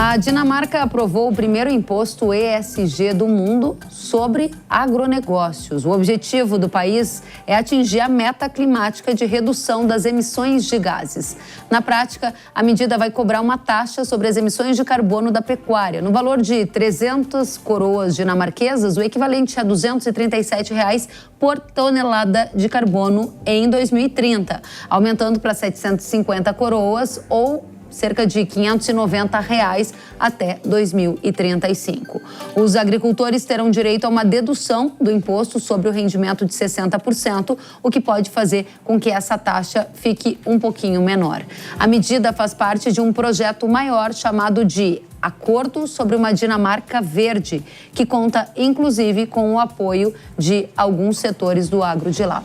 A Dinamarca aprovou o primeiro imposto ESG do mundo sobre agronegócios. O objetivo do país é atingir a meta climática de redução das emissões de gases. Na prática, a medida vai cobrar uma taxa sobre as emissões de carbono da pecuária, no valor de 300 coroas dinamarquesas, o equivalente a R$ 237 por tonelada de carbono em 2030, aumentando para 750 coroas ou cerca de R$ 590 até 2035. Os agricultores terão direito a uma dedução do imposto sobre o rendimento de 60%, o que pode fazer com que essa taxa fique um pouquinho menor. A medida faz parte de um projeto maior chamado de Acordo sobre uma Dinamarca Verde, que conta inclusive com o apoio de alguns setores do agro de lá.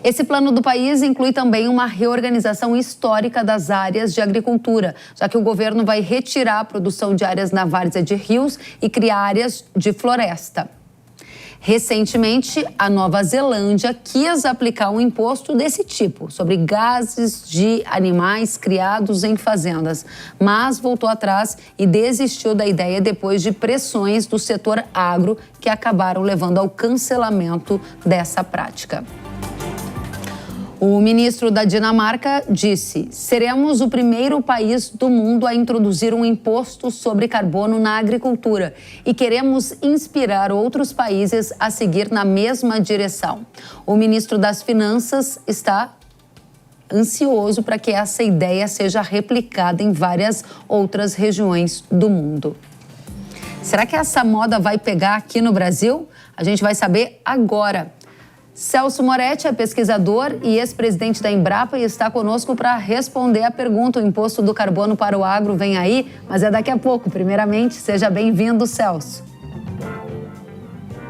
Esse plano do país inclui também uma reorganização histórica das áreas de agricultura, já que o governo vai retirar a produção de áreas na várzea de rios e criar áreas de floresta. Recentemente, a Nova Zelândia quis aplicar um imposto desse tipo, sobre gases de animais criados em fazendas, mas voltou atrás e desistiu da ideia depois de pressões do setor agro que acabaram levando ao cancelamento dessa prática. O ministro da Dinamarca disse: seremos o primeiro país do mundo a introduzir um imposto sobre carbono na agricultura e queremos inspirar outros países a seguir na mesma direção. O ministro das Finanças está ansioso para que essa ideia seja replicada em várias outras regiões do mundo. Será que essa moda vai pegar aqui no Brasil? A gente vai saber agora. Celso Moretti é pesquisador e ex-presidente da Embrapa e está conosco para responder a pergunta. O imposto do carbono para o agro vem aí, mas é daqui a pouco. Primeiramente, seja bem-vindo, Celso.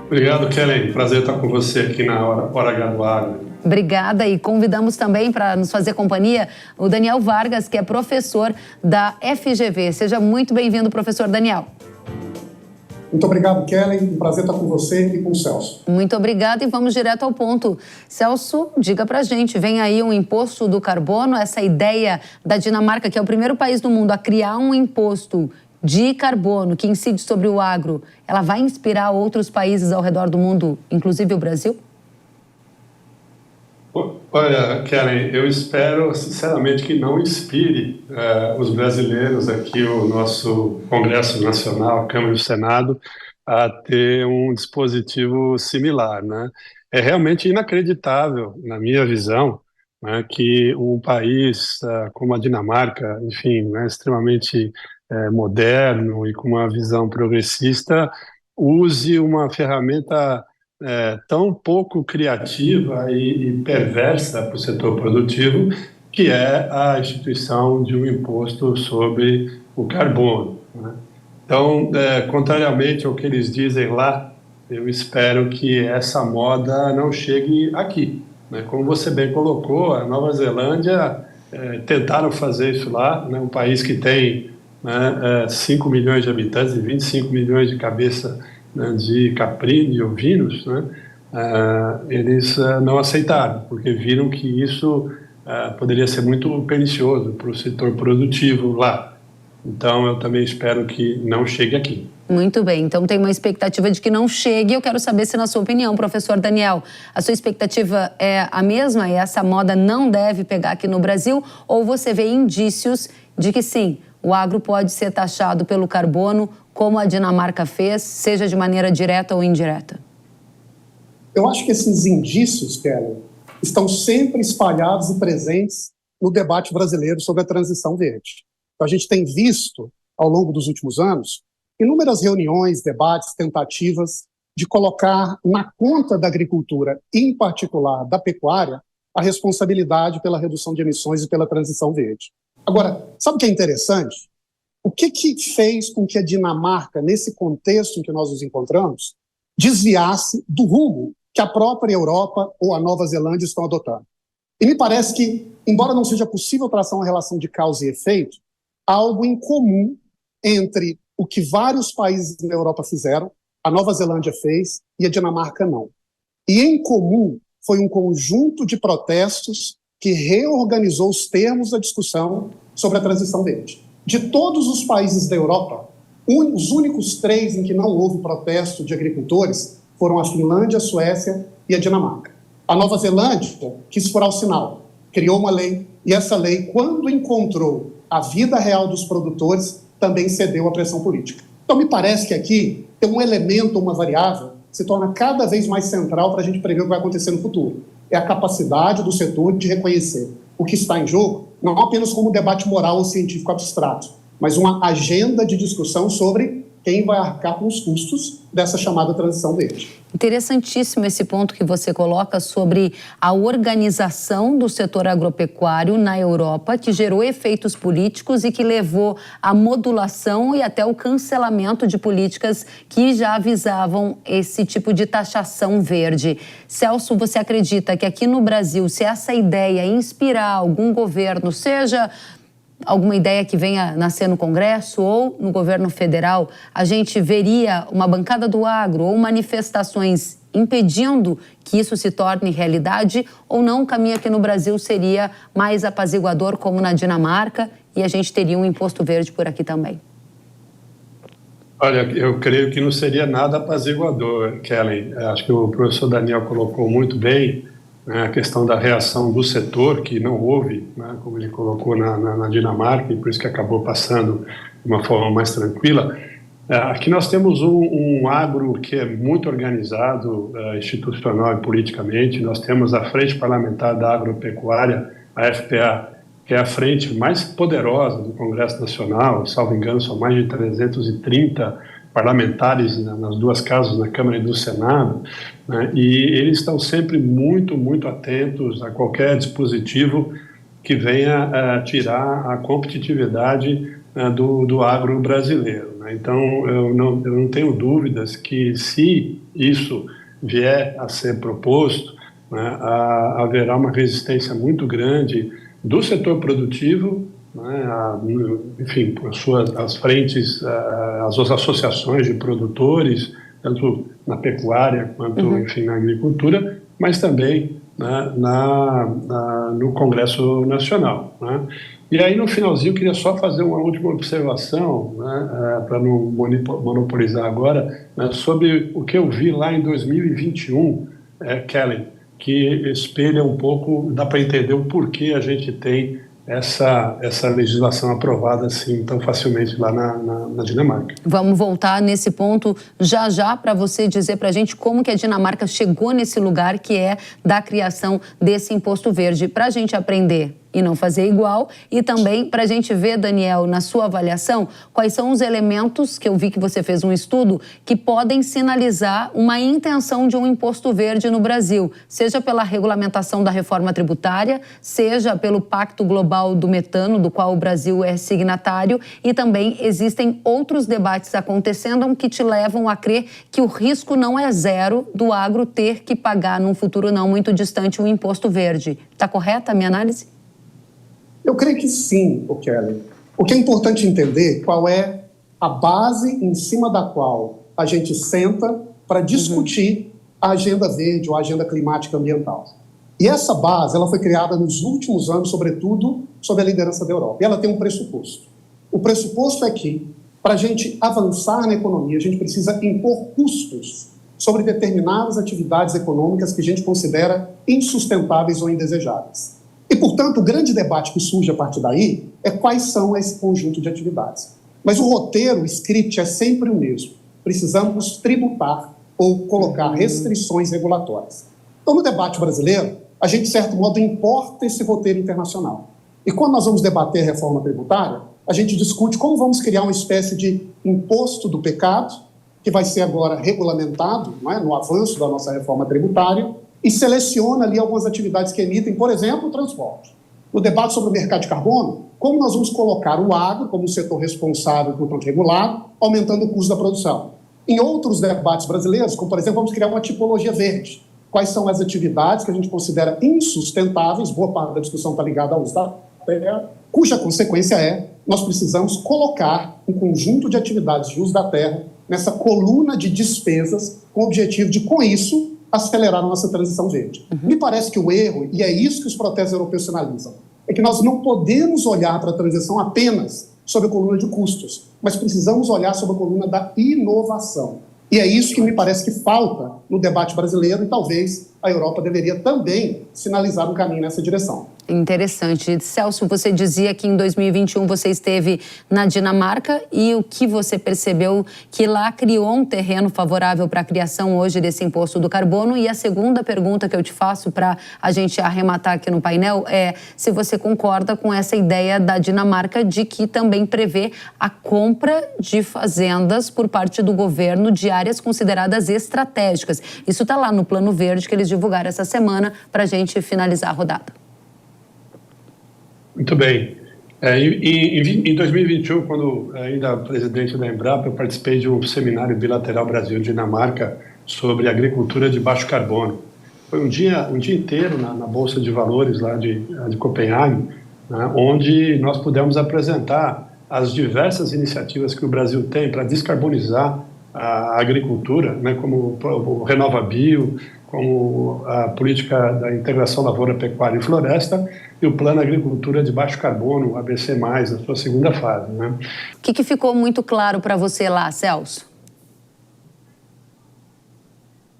Obrigado, Kellen. Prazer estar com você aqui na Hora H do Agro. Obrigada, e convidamos também para nos fazer companhia o Daniel Vargas, que é professor da FGV. Seja muito bem-vindo, professor Daniel. Muito obrigado, Kellen. Um prazer estar com você e com o Celso. Muito obrigada e vamos direto ao ponto. Celso, diga pra gente, vem aí um imposto do carbono, essa ideia da Dinamarca, que é o primeiro país do mundo a criar um imposto de carbono que incide sobre o agro, ela vai inspirar outros países ao redor do mundo, inclusive o Brasil? Olha, Kellen, eu espero sinceramente que não inspire os brasileiros aqui, o nosso Congresso Nacional, a Câmara e o Senado, a ter um dispositivo similar, né? É realmente inacreditável, na minha visão, né, que um país como a Dinamarca, enfim, né, extremamente moderno e com uma visão progressista, use uma ferramenta tão pouco criativa e perversa para o setor produtivo, que é a instituição de um imposto sobre o carbono, né? Então, contrariamente ao que eles dizem lá, eu espero que essa moda não chegue aqui, né? Como você bem colocou, a Nova Zelândia tentaram fazer isso lá, né? Um país que tem 5 milhões de habitantes e 25 milhões de cabeça de caprino e ovinos, né? Eles não aceitaram, porque viram que isso poderia ser muito pernicioso para o setor produtivo lá. Então, eu também espero que não chegue aqui. Muito bem, então tem uma expectativa de que não chegue. Eu quero saber se, na sua opinião, professor Daniel, a sua expectativa é a mesma e essa moda não deve pegar aqui no Brasil? Ou você vê indícios de que sim, o agro pode ser taxado pelo carbono, como a Dinamarca fez, seja de maneira direta ou indireta? Eu acho que esses indícios, Kelly, estão sempre espalhados e presentes no debate brasileiro sobre a transição verde. Então, a gente tem visto, ao longo dos últimos anos, inúmeras reuniões, debates, tentativas de colocar na conta da agricultura, em particular da pecuária, a responsabilidade pela redução de emissões e pela transição verde. Agora, sabe o que é interessante? O que fez com que a Dinamarca, nesse contexto em que nós nos encontramos, desviasse do rumo que a própria Europa ou a Nova Zelândia estão adotando? E me parece que, embora não seja possível traçar uma relação de causa e efeito, há algo em comum entre o que vários países na Europa fizeram, a Nova Zelândia fez e a Dinamarca não. E em comum foi um conjunto de protestos que reorganizou os termos da discussão sobre a transição verde. De todos os países da Europa, os únicos 3 em que não houve protesto de agricultores foram a Finlândia, a Suécia e a Dinamarca. A Nova Zelândia quis furar o sinal, criou uma lei, e essa lei, quando encontrou a vida real dos produtores, também cedeu à pressão política. Então, me parece que aqui tem um elemento, uma variável, que se torna cada vez mais central para a gente prever o que vai acontecer no futuro. É a capacidade do setor de reconhecer o que está em jogo, não apenas como um debate moral ou científico abstrato, mas uma agenda de discussão sobre quem vai arcar com os custos dessa chamada transição verde. Interessantíssimo esse ponto que você coloca sobre a organização do setor agropecuário na Europa, que gerou efeitos políticos e que levou à modulação e até o cancelamento de políticas que já avisavam esse tipo de taxação verde. Celso, você acredita que aqui no Brasil, se essa ideia inspirar algum governo, seja alguma ideia que venha nascer no Congresso ou no governo federal, a gente veria uma bancada do agro ou manifestações impedindo que isso se torne realidade, ou não? O caminho aqui no Brasil seria mais apaziguador, como na Dinamarca, e a gente teria um imposto verde por aqui também? Olha, eu creio que não seria nada apaziguador, Kellen. Acho que o professor Daniel colocou muito bem, né, a questão da reação do setor, que não houve, né, como ele colocou na Dinamarca, e por isso que acabou passando de uma forma mais tranquila. Aqui nós temos um agro que é muito organizado, institucional e politicamente. Nós temos a Frente Parlamentar da Agropecuária, a FPA, que é a frente mais poderosa do Congresso Nacional. Salvo engano, são mais de 330 parlamentares nas duas casas, na Câmara e no Senado, né, e eles estão sempre muito, muito atentos a qualquer dispositivo que venha tirar a competitividade do agro brasileiro, né. Então, eu não tenho dúvidas que, se isso vier a ser proposto, né, haverá uma resistência muito grande do setor produtivo, né, enfim, as frentes, as associações de produtores, tanto na pecuária quanto, enfim, na agricultura, mas também, né, no Congresso Nacional, né. E aí, no finalzinho, eu queria só fazer uma última observação, né, para não monopolizar agora, né, sobre o que eu vi lá em 2021, Kellen, que espelha um pouco, dá para entender o porquê a gente tem essa legislação aprovada assim tão facilmente lá na Dinamarca. Vamos voltar nesse ponto já para você dizer para a gente como que a Dinamarca chegou nesse lugar que é da criação desse imposto verde, para a gente aprender e não fazer igual, e também para a gente ver, Daniel, na sua avaliação, quais são os elementos, que eu vi que você fez um estudo, que podem sinalizar uma intenção de um imposto verde no Brasil, seja pela regulamentação da reforma tributária, seja pelo Pacto Global do Metano, do qual o Brasil é signatário, e também existem outros debates acontecendo que te levam a crer que o risco não é zero do agro ter que pagar, num futuro não muito distante, um imposto verde. Está correta a minha análise? Eu creio que sim, Kelly. O que é importante entender qual é a base em cima da qual a gente senta para discutir a agenda verde ou a agenda climática ambiental. E essa base ela foi criada nos últimos anos, sobretudo, sob a liderança da Europa. E ela tem um pressuposto. O pressuposto é que, para a gente avançar na economia, a gente precisa impor custos sobre determinadas atividades econômicas que a gente considera insustentáveis ou indesejáveis. E, portanto, o grande debate que surge a partir daí é quais são esse conjunto de atividades. Mas o roteiro, o script, é sempre o mesmo. Precisamos tributar ou colocar restrições regulatórias. Então, no debate brasileiro, a gente, de certo modo, importa esse roteiro internacional. E quando nós vamos debater a reforma tributária, a gente discute como vamos criar uma espécie de imposto do pecado, que vai ser agora regulamentado, não é, no avanço da nossa reforma tributária, e seleciona ali algumas atividades que emitem, por exemplo, o transporte. No debate sobre o mercado de carbono, como nós vamos colocar o agro como um setor responsável, portanto regulado, aumentando o custo da produção. Em outros debates brasileiros, como por exemplo, vamos criar uma tipologia verde. Quais são as atividades que a gente considera insustentáveis, boa parte da discussão está ligada ao uso da terra, cuja consequência é, nós precisamos colocar um conjunto de atividades de uso da terra nessa coluna de despesas, com o objetivo de, com isso, acelerar a nossa transição verde. Me parece que o erro, e é isso que os protestos europeus sinalizam, é que nós não podemos olhar para a transição apenas sobre a coluna de custos, mas precisamos olhar sobre a coluna da inovação. E é isso que me parece que falta no debate brasileiro e talvez a Europa deveria também sinalizar um caminho nessa direção. Interessante. Celso, você dizia que em 2021 você esteve na Dinamarca e o que você percebeu que lá criou um terreno favorável para a criação hoje desse imposto do carbono. E a segunda pergunta que eu te faço para a gente arrematar aqui no painel é se você concorda com essa ideia da Dinamarca de que também prevê a compra de fazendas por parte do governo de áreas consideradas estratégicas. Isso está lá no Plano Verde que eles divulgaram essa semana para a gente finalizar a rodada. Muito bem. Em 2021, quando ainda presidente da Embrapa, eu participei de um seminário bilateral Brasil-Dinamarca sobre agricultura de baixo carbono. Foi um dia inteiro na Bolsa de Valores lá de Copenhague, né, onde nós pudemos apresentar as diversas iniciativas que o Brasil tem para descarbonizar a agricultura, né, como o RenovaBio, como a política da integração lavoura, pecuária e floresta e o Plano Agricultura de Baixo Carbono, o ABC+, na sua segunda fase. Né? O que ficou muito claro para você lá, Celso?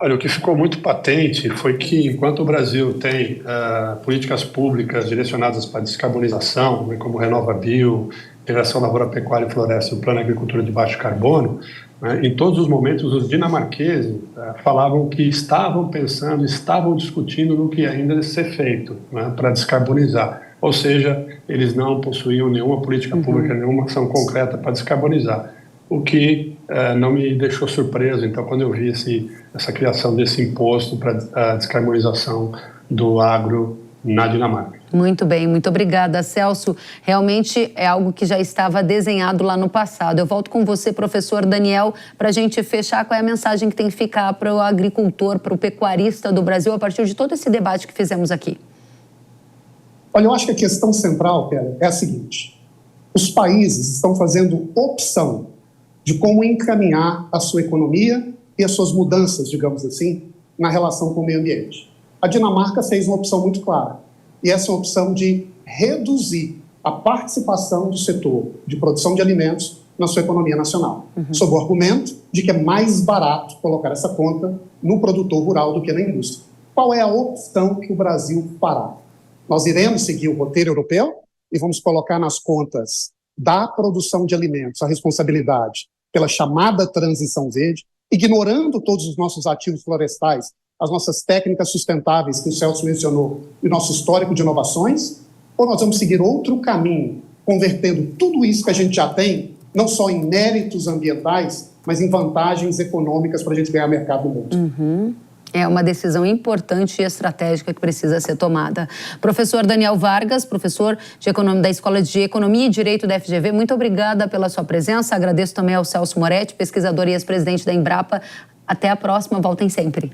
Olha, o que ficou muito patente foi que, enquanto o Brasil tem políticas públicas direcionadas para a descarbonização, né, como o RenovaBio, integração lavoura, pecuária e floresta e o Plano Agricultura de Baixo Carbono, né, em todos os momentos os dinamarqueses falavam que estavam pensando, estavam discutindo no que ainda deve ser feito, né, para descarbonizar. Ou seja, eles não possuíam nenhuma política pública, nenhuma ação concreta para descarbonizar. O que não me deixou surpreso, então, quando eu vi essa criação desse imposto para a descarbonização do agro na Dinamarca. Muito bem, muito obrigada, Celso. Realmente é algo que já estava desenhado lá no passado. Eu volto com você, professor Daniel, para a gente fechar. Qual é a mensagem que tem que ficar para o agricultor, para o pecuarista do Brasil, a partir de todo esse debate que fizemos aqui? Olha, eu acho que a questão central, Pera, é a seguinte. Os países estão fazendo opção de como encaminhar a sua economia e as suas mudanças, digamos assim, na relação com o meio ambiente. A Dinamarca fez uma opção muito clara, e essa é uma opção de reduzir a participação do setor de produção de alimentos na sua economia nacional, sob o argumento de que é mais barato colocar essa conta no produtor rural do que na indústria. Qual é a opção que o Brasil fará? Nós iremos seguir o roteiro europeu e vamos colocar nas contas da produção de alimentos a responsabilidade pela chamada transição verde, ignorando todos os nossos ativos florestais, as nossas técnicas sustentáveis, que o Celso mencionou, e o nosso histórico de inovações, ou nós vamos seguir outro caminho, convertendo tudo isso que a gente já tem, não só em méritos ambientais, mas em vantagens econômicas para a gente ganhar mercado no mundo. É uma decisão importante e estratégica que precisa ser tomada. Professor Daniel Vargas, professor da Escola de Economia e Direito da FGV, muito obrigada pela sua presença. Agradeço também ao Celso Moretti, pesquisador e ex-presidente da Embrapa. Até a próxima, voltem sempre.